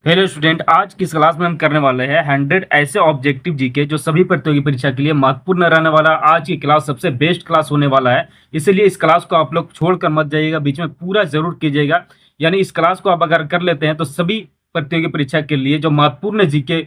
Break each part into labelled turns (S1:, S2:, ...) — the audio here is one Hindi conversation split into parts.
S1: हेलो स्टूडेंट, आज की इस क्लास में हम करने वाले हैं 100 ऐसे ऑब्जेक्टिव जीके जो सभी प्रतियोगी परीक्षा के लिए महत्वपूर्ण रहने वाला है। आज की क्लास सबसे बेस्ट क्लास होने वाला है, इसलिए इस क्लास को आप लोग छोड़कर मत जाइएगा, बीच में पूरा जरूर कीजिएगा। यानी इस क्लास को आप अगर कर लेते हैं तो सभी प्रतियोगी परीक्षा के लिए जो महत्वपूर्ण जीके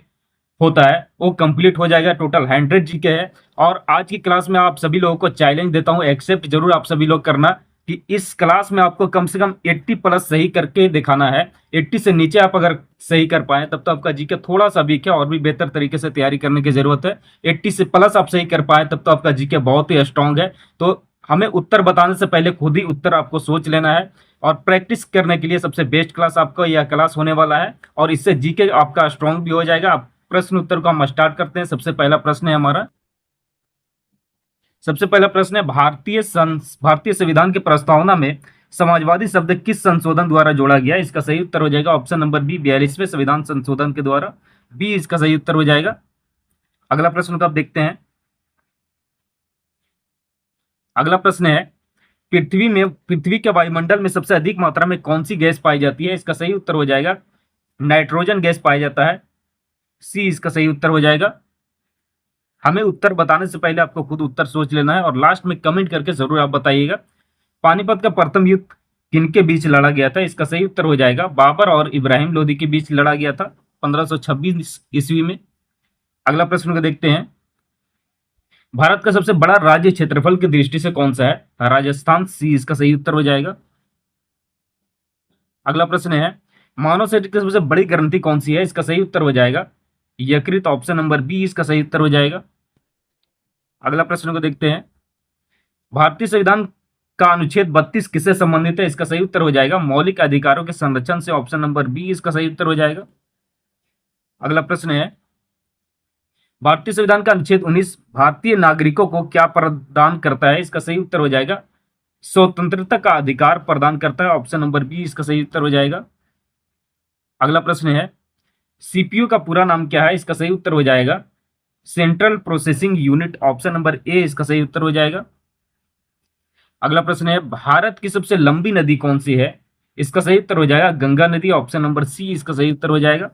S1: होता है वो कंप्लीट हो जाएगा। टोटल 100 जीके है और आज की क्लास में आप सभी लोगों को चैलेंज देता हूँ, एक्सेप्ट जरूर आप सभी लोग करना कि इस क्लास में आपको कम से कम 80 प्लस सही करके दिखाना है। 80 से नीचे आप अगर सही कर पाए तब तो आपका जीके थोड़ा सा वीक है और भी बेहतर तरीके से तैयारी करने की जरूरत है। 80 से प्लस आप सही कर पाए तब तो आपका जीके बहुत ही स्ट्रांग है। तो हमें उत्तर बताने से पहले खुद ही उत्तर आपको सोच लेना है और प्रैक्टिस करने के लिए सबसे बेस्ट क्लास आपको यह क्लास होने वाला है और इससे जीके आपका स्ट्रांग भी हो जाएगा। प्रश्न उत्तर को हम स्टार्ट करते हैं। सबसे पहला प्रश्न है हमारा, सबसे पहला प्रश्न है भारतीय संविधान की प्रस्तावना में समाजवादी शब्द किस संशोधन द्वारा जोड़ा गया। इसका सही उत्तर हो जाएगा ऑप्शन नंबर बी, 42वें संविधान संशोधन के द्वारा। बी इसका सही उत्तर हो जाएगा। अगला प्रश्न को आप देखते हैं। अगला प्रश्न है, पृथ्वी के वायुमंडल में सबसे अधिक मात्रा में कौन सी गैस पाई जाती है। इसका सही उत्तर हो जाएगा नाइट्रोजन गैस पाया जाता है। सी इसका सही उत्तर हो जाएगा। हमें उत्तर बताने से पहले आपको खुद उत्तर सोच लेना है और लास्ट में कमेंट करके जरूर आप बताइएगा। पानीपत का प्रथम युद्ध किनके बीच लड़ा गया था। इसका सही उत्तर हो जाएगा बाबर और इब्राहिम लोदी के बीच लड़ा गया था 1526 ईस्वी में। अगला प्रश्न को देखते हैं। भारत का सबसे बड़ा राज्य क्षेत्रफल की दृष्टि से कौन सा है। राजस्थान। सी इसका सही उत्तर हो जाएगा। अगला प्रश्न है, मानव शरीर की सबसे बड़ी ग्रंथि कौन सी है। इसका सही उत्तर हो जाएगा यकृत। ऑप्शन नंबर बी इसका सही उत्तर हो जाएगा। अगला प्रश्न को देखते हैं। भारतीय संविधान का अनुच्छेद 32 किससे संबंधित है। इसका सही उत्तर हो जाएगा मौलिक अधिकारों के संरक्षण से। ऑप्शन नंबर बी इसका सही उत्तर हो जाएगा। अगला प्रश्न है, भारतीय संविधान का अनुच्छेद 19 भारतीय नागरिकों को क्या प्रदान करता है। इसका सही उत्तर हो जाएगा स्वतंत्रता का अधिकार प्रदान करता है। ऑप्शन नंबर बी इसका सही उत्तर हो जाएगा। अगला प्रश्न है, सीपीयू का पूरा नाम क्या है। इसका सही उत्तर हो जाएगा central processing unit. Option number A इसका सही उत्तर हो जाएगा। अगला प्रश्न है, भारत की सबसे लंबी नदी कौन सी है। इसका सही उत्तर हो जाएगा गंगा नदी। ऑप्शन नंबर सी इसका सही उत्तर हो जाएगा।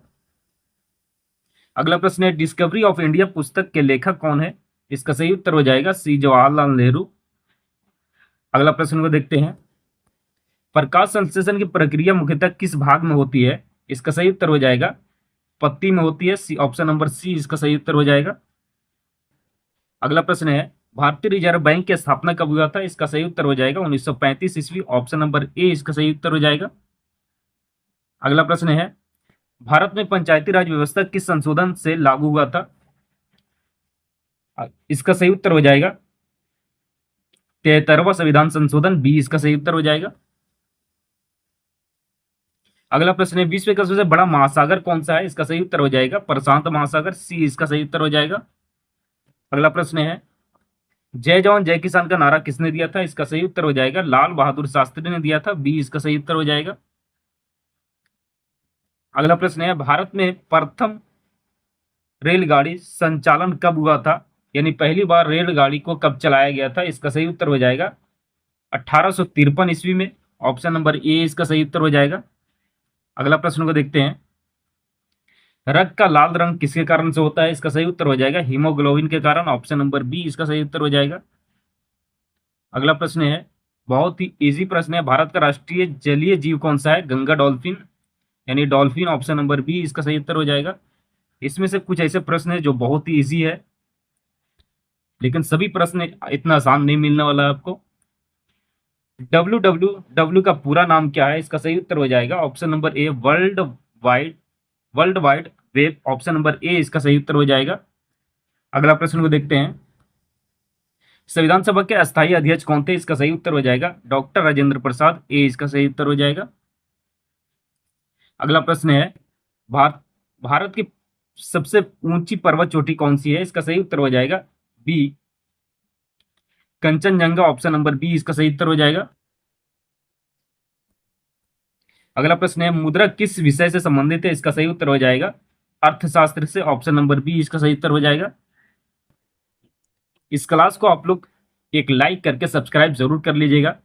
S1: अगला प्रश्न है, डिस्कवरी ऑफ इंडिया पुस्तक के लेखक कौन है। इसका सही उत्तर हो जाएगा सी जवाहरलाल नेहरू। अगला प्रश्न को देखते हैं। प्रकाश संश्लेषण की प्रक्रिया मुख्यतः किस भाग में होती है। इसका सही उत्तर हो जाएगा पत्ती में होती है। सी ऑप्शन नंबर सी इसका सही उत्तर हो जाएगा। अगला प्रश्न है, भारतीय रिजर्व बैंक की स्थापना कब हुआ था। इसका सही उत्तर हो जाएगा 1935 ईस्वी। ऑप्शन नंबर ए इसका सही उत्तर हो जाएगा। अगला प्रश्न है, भारत में पंचायती राज व्यवस्था किस संशोधन से लागू हुआ था। इसका सही उत्तर हो जाएगा 73वां संविधान संशोधन। बी इसका सही उत्तर हो जाएगा। अगला प्रश्न है, विश्व का सबसे बड़ा महासागर कौन सा है। इसका सही उत्तर हो जाएगा प्रशांत महासागर। सी इसका सही उत्तर हो जाएगा। अगला प्रश्न है, जय जवान जय किसान का नारा किसने दिया था। इसका सही उत्तर हो जाएगा लाल बहादुर शास्त्री ने दिया था। बी इसका सही उत्तर हो जाएगा। अगला प्रश्न है, भारत में प्रथम रेलगाड़ी संचालन कब हुआ था, यानी पहली बार रेलगाड़ी को कब चलाया गया था। इसका सही उत्तर हो जाएगा 1853 ईस्वी में। ऑप्शन नंबर ए इसका सही उत्तर हो जाएगा। अगला प्रश्न को देखते हैं। रक्त का लाल रंग किसके कारण से होता है। इसका सही उत्तर हो जाएगा हीमोग्लोबिन के कारण। ऑप्शन नंबर बी इसका सही उत्तर हो जाएगा। अगला प्रश्न है, बहुत ही इजी प्रश्न है, भारत का राष्ट्रीय जलीय जीव कौन सा है। गंगा डॉल्फिन, यानी डॉल्फिन। ऑप्शन नंबर बी इसका सही उत्तर हो जाएगा। इसमें से कुछ ऐसे प्रश्न है जो बहुत ही इजी है, लेकिन सभी प्रश्न इतना आसान नहीं मिलने वाला है आपको। WWW का पूरा नाम क्या है। इसका सही उत्तर हो जाएगा option number a world wide web. Option number A इसका सही उत्तर हो जाएगा। अगला प्रश्न को देखते हैं। संविधान सभा के अस्थायी अध्यक्ष कौन थे। इसका सही उत्तर हो जाएगा डॉक्टर राजेंद्र प्रसाद। ए इसका सही उत्तर हो जाएगा। अगला प्रश्न है, भारत की सबसे ऊंची पर्वत चोटी कौन सी है। इसका सही उत्तर हो जाएगा B Kanchenjunga. Option number B इसका सही उत्तर हो जाएगा। अगला प्रश्न है, मुद्रा किस विषय से संबंधित है। इसका सही उत्तर हो जाएगा अर्थशास्त्र से। ऑप्शन नंबर बी इसका सही उत्तर हो जाएगा। इस क्लास को आप लोग एक लाइक करके सब्सक्राइब जरूर कर लीजिएगा।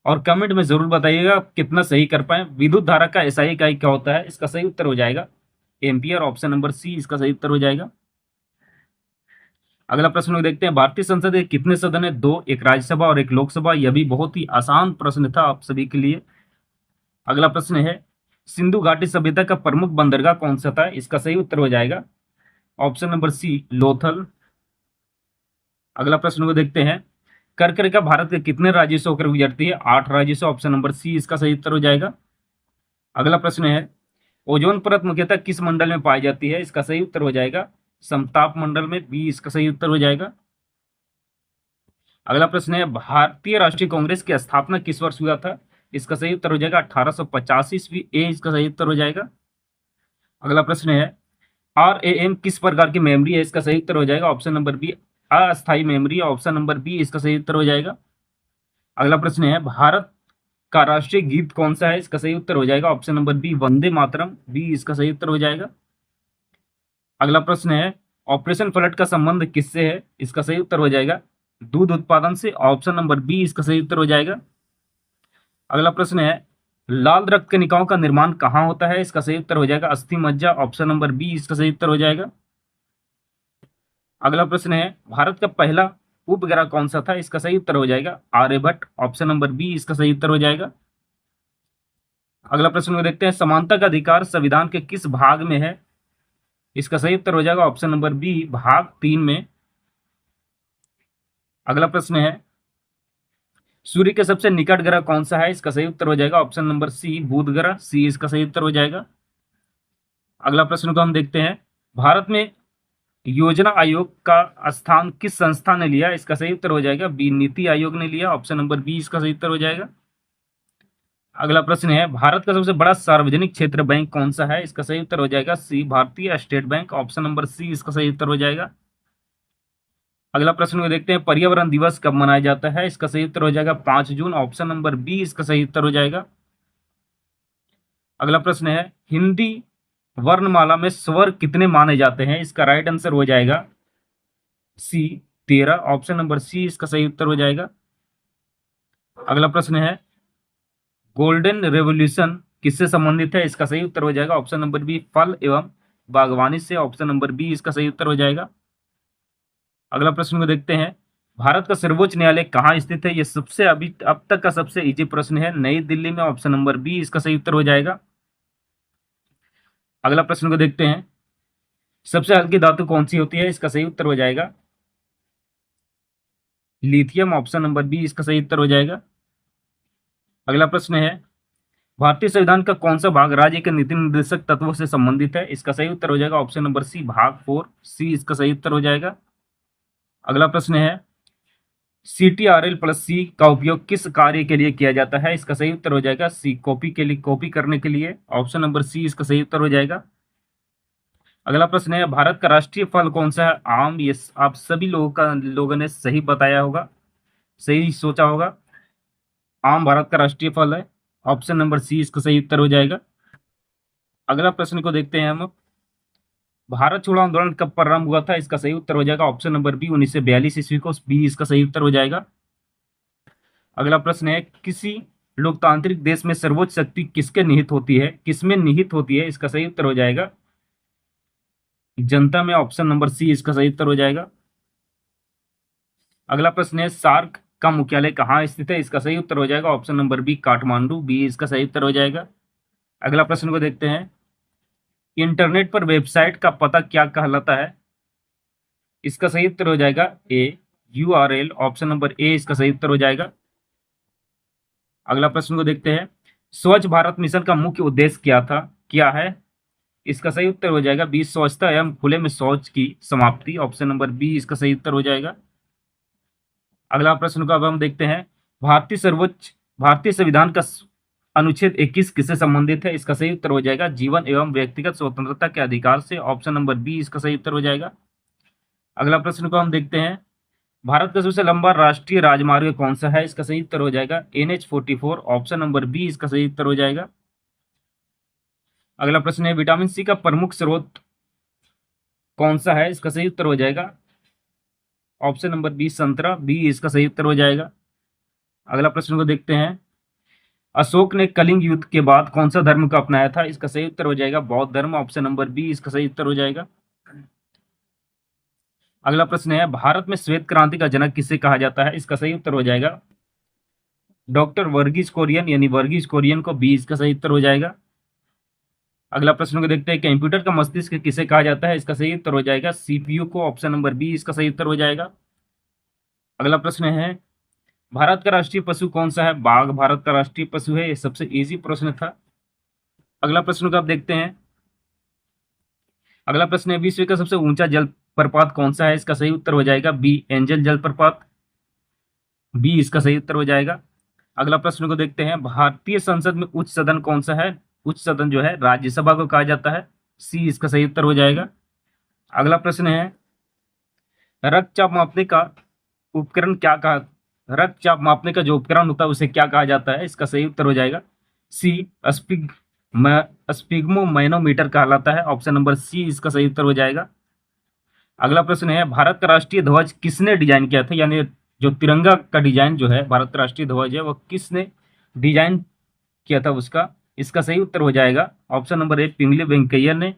S1: और कमेंट में जरूर बताइएगा कितना सही कर पाए। विद्युत धारा का एसआई इकाई क्या होता है, इसका सही उत्तर हो जाएगा एम्पियर, ऑप्शन नंबर सी इसका सही उत्तर हो जाएगा। अगला प्रश्न देखते हैं, भारतीय संसद के कितने सदन है? दो, एक राज्यसभा और एक लोकसभा। यह भी बहुत ही आसान प्रश्न था आप सभी के लिए। अगला प्रश्न है, सिंधु घाटी सभ्यता का प्रमुख बंदरगाह कौन सा था? इसका सही उत्तर हो जाएगा ऑप्शन नंबर सी लोथल। अगला प्रश्न को देखते हैं, कर्क रेखा भारत के कितने राज्यों से होकर गुजरती है? 8 राज्यों से, ऑप्शन नंबर सी इसका सही उत्तर हो जाएगा। अगला प्रश्न है, ओजोन परत मुख्यतः किस मंडल में पाई जाती है? इसका सही उत्तर हो जाएगा समताप मंडल में, बी इसका सही उत्तर हो जाएगा। अगला प्रश्न है, भारतीय राष्ट्रीय कांग्रेस की स्थापना किस वर्ष हुआ था? इसका सही उत्तर हो जाएगा 1885 ईस्वी, ए इसका सही उत्तर हो जाएगा। अगला प्रश्न है, RAM किस प्रकार की मेमोरी है? इसका सही उत्तर हो जाएगा ऑप्शन नंबर बी अस्थायी मेमोरी, ऑप्शन नंबर बी इसका सही उत्तर हो जाएगा। अगला प्रश्न है, भारत का राष्ट्रीय गीत कौन सा है? इसका सही उत्तर हो जाएगा option number B Vande Mataram, B इसका सही उत्तर हो जाएगा। अगला प्रश्न है, ऑपरेशन फ्लड का संबंध किससे है? इसका सही उत्तर हो जाएगा दूध उत्पादन से, ऑप्शन नंबर बी इसका सही उत्तर हो जाएगा। अगला प्रश्न है, लाल रक्त कणिकाओं का निर्माण कहाँ होता है? इसका सही उत्तर हो जाएगा अस्थि मज्जा, ऑप्शन नंबर बी इसका सही उत्तर हो जाएगा। अगला प्रश्न है, भारत का पहला उपग्रह कौन सा था? इसका सही उत्तर हो जाएगा आर्यभट्ट, ऑप्शन नंबर बी इसका सही उत्तर हो जाएगा। अगला प्रश्न को देखते हैं, समानता का अधिकार संविधान के किस भाग में है? इसका सही उत्तर हो जाएगा ऑप्शन नंबर बी भाग 3 में। अगला प्रश्न है, सूर्य के सबसे निकट ग्रह कौन सा है? इसका सही उत्तर हो जाएगा ऑप्शन नंबर सी बुध ग्रह, सी इसका सही उत्तर हो जाएगा। अगला प्रश्न को हम देखते हैं, भारत में योजना आयोग का स्थान किस संस्था ने लिया? इसका सही उत्तर हो जाएगा बी नीति आयोग ने लिया, ऑप्शन नंबर बी इसका सही उत्तर हो जाएगा। अगला प्रश्न है, भारत का सबसे बड़ा सार्वजनिक क्षेत्र बैंक कौन सा है? इसका सही उत्तर हो जाएगा C Bharatiya state bank, option number C इसका सही उत्तर हो जाएगा। अगला प्रश्न को देखते हैं, पर्यावरण दिवस कब मनाया जाता है? इसका सही उत्तर हो जाएगा 5 जून, ऑप्शन नंबर बी इसका सही उत्तर हो जाएगा। अगला प्रश्न है, हिंदी वर्णमाला में स्वर कितने माने जाते हैं? इसका राइट आंसर हो जाएगा सी 13, ऑप्शन नंबर सी इसका सही उत्तर हो जाएगा। अगला प्रश्न है, गोल्डन रेवोल्यूशन किससे संबंधित है? इसका सही उत्तर हो जाएगा ऑप्शन नंबर बी फल एवं बागवानी से, ऑप्शन नंबर बी इसका सही उत्तर हो जाएगा। अगला प्रश्न को देखते हैं, भारत का सर्वोच्च न्यायालय कहाँ स्थित है? यह सबसे अभी अब तक का सबसे इजी प्रश्न है, नई दिल्ली में, ऑप्शन नंबर बी इसका सही उत्तर हो जाएगा। अगला प्रश्न को देखते हैं, सबसे हल्की धातु कौन सी होती है? इसका सही उत्तर हो जाएगा लिथियम, ऑप्शन नंबर बी इसका सही उत्तर हो जाएगा। अगला प्रश्न है, भारतीय संविधान का कौन सा भाग राज्य के नीति निर्देशक तत्वों से संबंधित है? इसका सही उत्तर हो जाएगा ऑप्शन नंबर सी भाग 4, सी इसका सही उत्तर हो जाएगा। अगला प्रश्न है, CTRL+C का उपयोग किस कार्य के लिए किया जाता है? इसका सही उत्तर हो जाएगा सी कॉपी के लिए, कॉपी करने के लिए, ऑप्शन नंबर सी इसका सही उत्तर हो जाएगा। अगला प्रश्न है, भारत का राष्ट्रीय फल कौन सा है? आम। ये आप सभी लोगों ने सही बताया होगा, सही सोचा होगा, आम भारत का राष्ट्रीय फल है, ऑप्शन नंबर सी इसका सही उत्तर हो जाएगा। अगला प्रश्न को देखते हैं हम, भारत छोड़ो आंदोलन कब प्रारंभ हुआ था? इसका सही उत्तर हो जाएगा ऑप्शन नंबर बी 1942 ईस्वी को, बी इसका सही उत्तर हो जाएगा। अगला प्रश्न है, किसी लोकतांत्रिक देश में सर्वोच्च शक्ति किसके निहित होती है? किसमें निहित होती है? इसका सही उत्तर हो जाएगा जनता में, ऑप्शन नंबर सी इसका सही उत्तर हो जाएगा। अगला प्रश्न है, सार्क का मुख्यालय कहाँ स्थित है? इसका सही उत्तर हो जाएगा option number B Kathmandu, B इसका सही उत्तर हो जाएगा। अगला प्रश्न को देखते हैं, इंटरनेट पर वेबसाइट का पता क्या कहलाता है? इसका सही उत्तर हो जाएगा ए URL, ऑप्शन नंबर ए इसका सही उत्तर हो जाएगा। अगला प्रश्न को देखते हैं, स्वच्छ भारत मिशन का मुख्य उद्देश्य क्या है? इसका सही उत्तर हो जाएगा बी स्वच्छता एवं खुले में शौच की समाप्ति, ऑप्शन नंबर बी इसका सही उत्तर हो जाएगा। अगला प्रश्न को अब हम देखते हैं, भारतीय संविधान का अनुच्छेद 21 किससे संबंधित है? इसका सही उत्तर हो जाएगा जीवन एवं व्यक्तिगत स्वतंत्रता के अधिकार से, ऑप्शन नंबर बी इसका सही उत्तर हो जाएगा। अगला प्रश्न को हम देखते हैं, भारत का सबसे लंबा राष्ट्रीय राजमार्ग कौन सा है? इसका सही उत्तर हो जाएगा NH44, ऑप्शन नंबर बी इसका सही उत्तर हो जाएगा। अगला प्रश्न है, विटामिन सी का प्रमुख स्रोत कौन सा है? इसका सही उत्तर हो जाएगा ऑप्शन नंबर बी संतरा, बी इसका सही उत्तर हो जाएगा। अगला प्रश्न को देखते हैं, अशोक ने कलिंग युद्ध के बाद कौन सा धर्म को अपनाया था? इसका सही उत्तर हो जाएगा बौद्ध धर्म, ऑप्शन नंबर बी इसका सही उत्तर हो जाएगा। अगला प्रश्न है, भारत में श्वेत क्रांति का जनक किसे कहा जाता है? इसका सही उत्तर हो जाएगा डॉक्टर वर्गीज कुरियन, यानी वर्गीज कुरियन को बी इसका सही उत्तर हो जाएगा। अगला प्रश्न को देखते हैं, कंप्यूटर का मस्तिष्क किसे कहा जाता है? इसका सही उत्तर हो जाएगा सीपीयू को, ऑप्शन नंबर बी इसका सही उत्तर हो जाएगा। अगला प्रश्न है, भारत का राष्ट्रीय पशु कौन सा है? बाघ भारत का राष्ट्रीय पशु है। ये सबसे इजी प्रश्न था। अगला प्रश्न को आप देखते हैं, अगला प्रश्न है, विश्व का सबसे ऊंचा जल प्रपात कौन सा है? इसका सही उत्तर हो जाएगा बी एंजल जलप्रपात, बी इसका सही उत्तर हो जाएगा। अगला प्रश्न को देखते हैं, भारतीय संसद में उच्च सदन कौन सा है? उच्च सदन जो है राज्यसभा को कहा जाता है, सी इसका सही उत्तर हो जाएगा। अगला प्रश्न है, रक्तचाप मापने का उपकरण क्या कहा, रक्तचाप मापने का जो उपकरण होता है उसे क्या कहा जाता है? इसका सही उत्तर हो जाएगा सी स्पिग्मोमैनोमीटर कहलाता है, ऑप्शन नंबर सी इसका सही उत्तर हो जाएगा। अगला प्रश्न है, भारत का राष्ट्रीय ध्वज किसने डिजाइन किया था? यानी जो तिरंगा का डिजाइन जो है, भारत का राष्ट्रीय ध्वज है, वह किसने डिजाइन किया था उसका? इसका सही उत्तर हो जाएगा ऑप्शन नंबर ए पिंगली वेंकैया ने।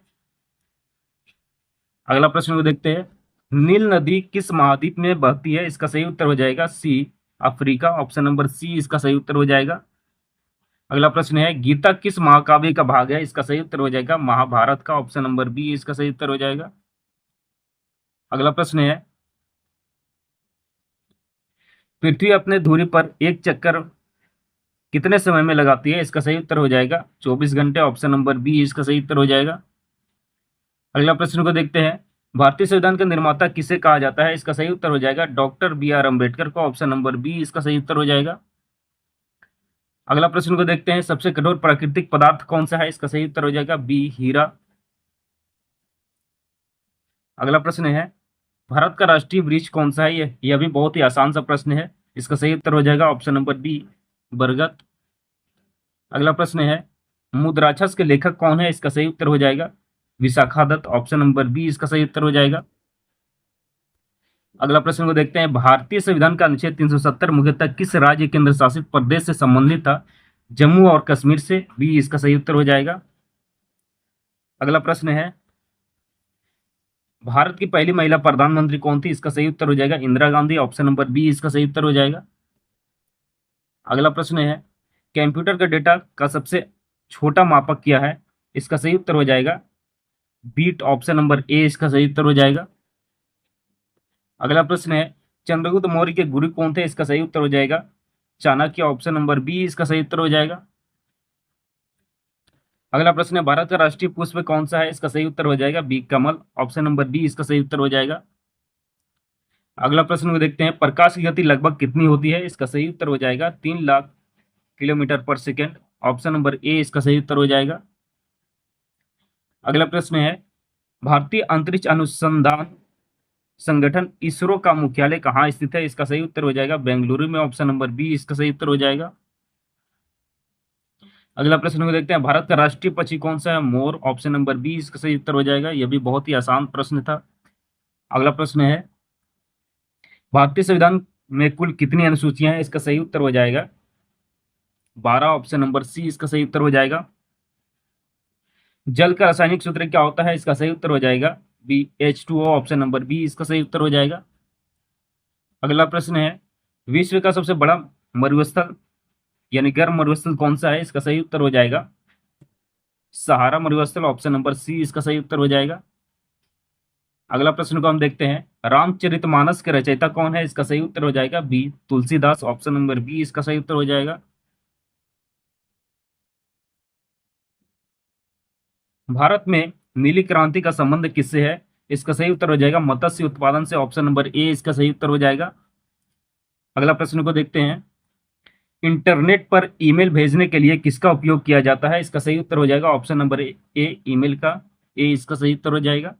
S1: अगला प्रश्न को देखते हैं, नील नदी किस महाद्वीप में बहती है? इसका सही उत्तर हो जाएगा C Africa, option number C इसका सही उत्तर हो जाएगा। अगला प्रश्न है, गीता किस महाकाव्य का भाग है? इसका सही उत्तर हो जाएगा महाभारत का, ऑप्शन नंबर बी इसका सही उत्तर हो जाएगा। अगला प्रश्न है, पृथ्वी अपने धुरी पर एक चक्कर कितने समय में लगाती है? इसका सही उत्तर हो जाएगा 24 घंटे, ऑप्शन नंबर बी इसका सही उत्तर हो जाएगा। अगला प्रश्न को देखते हैं, भारतीय संविधान का निर्माता किसे कहा जाता है? इसका सही उत्तर हो जाएगा डॉक्टर बी आर अम्बेडकर को, ऑप्शन नंबर बी इसका सही उत्तर हो जाएगा। अगला प्रश्न को देखते हैं, सबसे कठोर प्राकृतिक पदार्थ कौन सा है? इसका सही उत्तर हो जाएगा बी हीरा। अगला प्रश्न है, भारत का राष्ट्रीय वृक्ष कौन सा है? यह भी बहुत ही आसान सा प्रश्न है। इसका सही उत्तर हो जाएगा ऑप्शन नंबर बी बरगद। अगला प्रश्न है, मुद्राक्षस के लेखक कौन है? इसका सही उत्तर हो जाएगा विशाखादत्त, ऑप्शन नंबर बी इसका सही उत्तर हो जाएगा। अगला प्रश्न को देखते हैं, भारतीय संविधान का अनुच्छेद 370 मुख्यतः किस राज्य केंद्र शासित प्रदेश से संबंधित था? जम्मू और कश्मीर से, बी इसका सही उत्तर हो जाएगा। अगला प्रश्न है, भारत की पहली महिला प्रधानमंत्री कौन थी? इसका सही उत्तर हो जाएगा Indira Gandhi, option number B इसका सही उत्तर हो जाएगा। अगला प्रश्न है, कंप्यूटर का डेटा का सबसे छोटा मापक क्या है? इसका सही उत्तर हो जाएगा बीट, ऑप्शन नंबर ए इसका सही उत्तर हो जाएगा। अगला प्रश्न है, चंद्रगुप्त मौर्य के गुरु कौन थे? इसका सही उत्तर हो जाएगा चाणक्य, ऑप्शन नंबर बी इसका सही उत्तर हो जाएगा। अगला प्रश्न है, भारत का राष्ट्रीय पुष्प कौन सा है? इसका सही उत्तर हो जाएगा बी कमल, ऑप्शन नंबर बी इसका सही उत्तर हो जाएगा। अगला प्रश्न को देखते हैं, प्रकाश की गति लगभग कितनी होती है? इसका सही उत्तर हो जाएगा 3 लाख किलोमीटर पर सेकेंड, ऑप्शन नंबर ए इसका सही उत्तर हो जाएगा। अगला प्रश्न है, भारतीय अंतरिक्ष अनुसंधान संगठन इसरो का मुख्यालय कहाँ स्थित है? इसका सही उत्तर हो जाएगा बेंगलुरु में, ऑप्शन नंबर बी इसका सही उत्तर हो जाएगा। अगला प्रश्न को देखते हैं, भारत का राष्ट्रीय पक्षी कौन सा है? मोर, ऑप्शन नंबर बी इसका सही उत्तर हो जाएगा। यह भी बहुत ही आसान प्रश्न था। अगला प्रश्न है, भारतीय संविधान में कुल कितनी अनुसूचियां हैं? इसका सही उत्तर हो जाएगा 12, ऑप्शन नंबर सी इसका सही उत्तर हो जाएगा। जल का रासायनिक सूत्र क्या होता है? इसका सही उत्तर हो जाएगा B H2O, option number B इसका सही उत्तर हो जाएगा। अगला प्रश्न है, विश्व का सबसे बड़ा मरुस्थल यानी गर्म मरुस्थल कौन सा है? इसका सही उत्तर हो जाएगा सहारा मरुस्थल, ऑप्शन नंबर सी इसका सही उत्तर हो जाएगा। अगला प्रश्न को हम देखते हैं, रामचरितमानस के रचयिता कौन है? इसका सही उत्तर हो जाएगा B Tulsidas, option number B इसका सही उत्तर हो जाएगा। भारत में नीली क्रांति का संबंध किससे है? इसका सही उत्तर हो जाएगा मत्स्य उत्पादन से, ऑप्शन नंबर ए इसका सही उत्तर हो जाएगा। अगला प्रश्न को देखते हैं, इंटरनेट पर ईमेल भेजने के लिए किसका उपयोग किया जाता है? इसका सही उत्तर हो जाएगा ऑप्शन नंबर ए ईमेल का, ए इसका सही उत्तर हो जाएगा।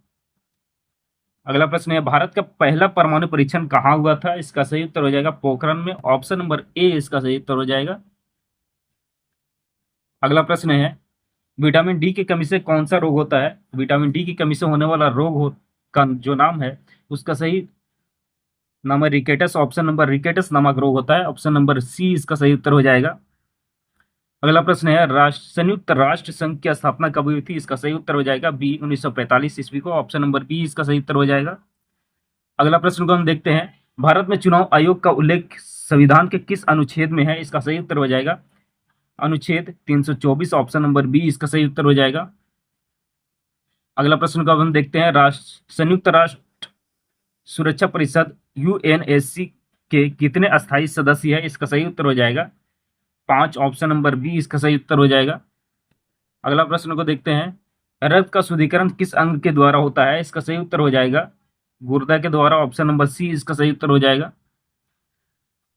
S1: अगला प्रश्न है, भारत का पहला परमाणु परीक्षण कहाँ हुआ था? इसका सही उत्तर हो जाएगा पोखरण में, ऑप्शन नंबर ए इसका सही उत्तर हो जाएगा। अगला प्रश्न है, विटामिन डी की कमी से कौन सा रोग होता है? विटामिन डी की कमी से होने वाला का जो नाम है उसका सही नाम है रिकेटस, ऑप्शन नंबर रिकेटस नामक रोग होता है, ऑप्शन नंबर सी इसका सही उत्तर हो जाएगा। अगला प्रश्न है संयुक्त राष्ट्र संघ की स्थापना कब हुई थी? इसका सही उत्तर हो जाएगा बी 1945 ईस्वी को। ऑप्शन नंबर बी इसका सही उत्तर हो जाएगा। अगला प्रश्न को हम देखते हैं, भारत में चुनाव आयोग का उल्लेख संविधान के किस अनुच्छेद में है? इसका सही उत्तर हो जाएगा अनुच्छेद 324। ऑप्शन नंबर बी इसका सही उत्तर हो जाएगा। अगला प्रश्न को अब हम देखते हैं, संयुक्त राष्ट्र सुरक्षा परिषद यूएनएससी के कितने अस्थायी सदस्य है? इसका सही उत्तर हो जाएगा 5। ऑप्शन नंबर बी इसका सही उत्तर हो जाएगा। अगला प्रश्न को देखते हैं, रक्त का शुद्धिकरण किस अंग के द्वारा होता है? इसका सही उत्तर हो जाएगा गुर्दा के द्वारा। ऑप्शन नंबर सी इसका सही उत्तर हो जाएगा।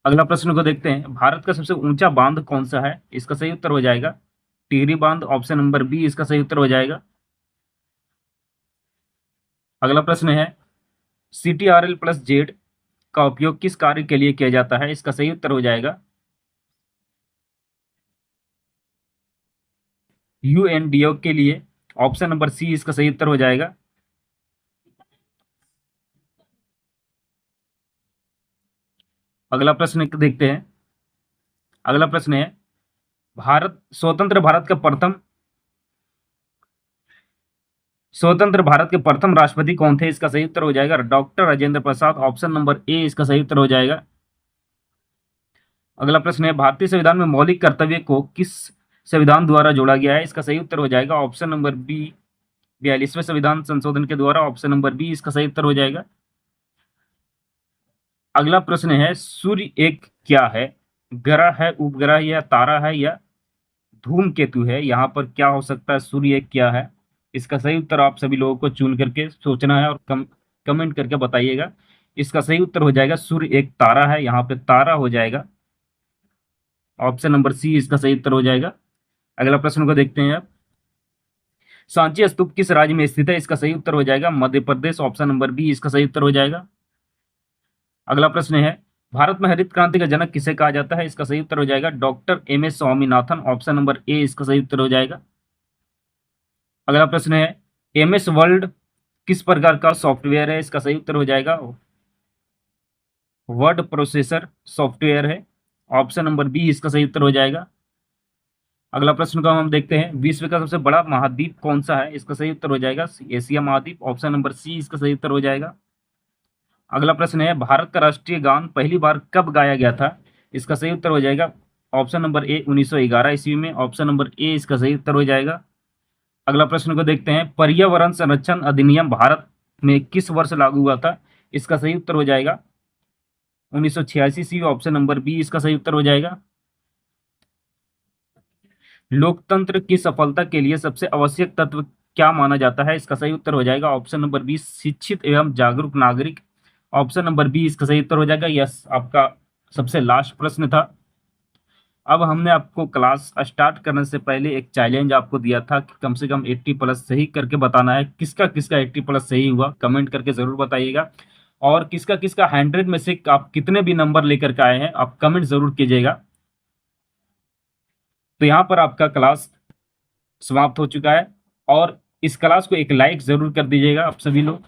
S1: अगला प्रश्न को देखते हैं, भारत का सबसे ऊंचा बांध कौन सा है? इसका सही उत्तर हो जाएगा टिहरी बांध। ऑप्शन नंबर बी इसका सही उत्तर हो जाएगा। अगला प्रश्न है, CTRL प्लस जेड का उपयोग किस कार्य के लिए किया जाता है? इसका सही उत्तर हो जाएगा UNDO के लिए। ऑप्शन नंबर सी इसका सही उत्तर हो जाएगा। अगला प्रश्न देखते हैं। अगला प्रश्न है, स्वतंत्र भारत के प्रथम राष्ट्रपति कौन थे? इसका सही उत्तर हो जाएगा doctor Rajendra Prasad. Option number A इसका सही उत्तर हो जाएगा। अगला प्रश्न है, भारतीय संविधान में मौलिक कर्तव्य को किस संविधान द्वारा जोड़ा गया है? इसका सही उत्तर हो जाएगा ऑप्शन नंबर बी 42वें संविधान संशोधन के द्वारा। ऑप्शन नंबर बी इसका सही उत्तर हो जाएगा। अगला प्रश्न है, सूर्य एक क्या है? ग्रह है, उपग्रह या तारा है या धूमकेतु है? यहाँ पर क्या हो सकता है? सूर्य एक क्या है? इसका सही उत्तर आप सभी लोगों को चुन करके सोचना है और कमेंट करके बताइएगा। इसका सही उत्तर हो जाएगा सूर्य एक तारा है। यहाँ पे तारा हो जाएगा ऑप्शन नंबर सी इसका सही उत्तर हो जाएगा। अगला प्रश्न को देखते हैं आप, सांची स्तूप किस राज्य में स्थित है? इसका सही उत्तर हो जाएगा Madhya Pradesh. Option number B इसका सही उत्तर हो जाएगा। अगला प्रश्न है, भारत में हरित क्रांति का जनक किसे कहा जाता है? इसका सही उत्तर हो जाएगा doctor MS Swaminathan. Option number A इसका सही उत्तर हो जाएगा। अगला प्रश्न है, MS वर्ल्ड किस प्रकार का सॉफ्टवेयर है? इसका सही उत्तर हो जाएगा वर्ड प्रोसेसर सॉफ्टवेयर है। ऑप्शन नंबर बी इसका सही उत्तर हो जाएगा। अगला प्रश्न को हम देखते हैं, विश्व का सबसे बड़ा महाद्वीप कौन सा है? इसका सही उत्तर हो जाएगा एशिया महाद्वीप। ऑप्शन नंबर सी इसका सही उत्तर हो जाएगा। अगला प्रश्न है, भारत का राष्ट्रीय गान पहली बार कब गाया गया था? इसका सही उत्तर हो जाएगा ऑप्शन नंबर ए 1911 ईस्वी में। ऑप्शन नंबर ए इसका सही उत्तर हो जाएगा। अगला प्रश्न को देखते हैं, पर्यावरण संरक्षण अधिनियम भारत में किस वर्ष लागू हुआ था? इसका सही उत्तर हो जाएगा 1986 ईस्वी। ऑप्शन नंबर बी इसका सही उत्तर हो जाएगा। लोकतंत्र की सफलता के लिए सबसे आवश्यक तत्व क्या माना जाता है? इसका सही उत्तर हो जाएगा ऑप्शन नंबर बी शिक्षित एवं जागरूक नागरिक। ऑप्शन नंबर बी इसका सही उत्तर हो जाएगा। यस, आपका सबसे लास्ट प्रश्न था। अब हमने आपको क्लास स्टार्ट करने से पहले एक चैलेंज आपको दिया था कि कम से कम 80 प्लस सही करके बताना है। किसका किसका 80 प्लस सही हुआ कमेंट करके ज़रूर बताइएगा, और किसका किसका 100 में से आप कितने भी नंबर लेकर के आए हैं आप कमेंट ज़रूर कीजिएगा। तो यहाँ पर आपका क्लास समाप्त हो चुका है, और इस क्लास को एक लाइक ज़रूर कर दीजिएगा आप सभी लोग।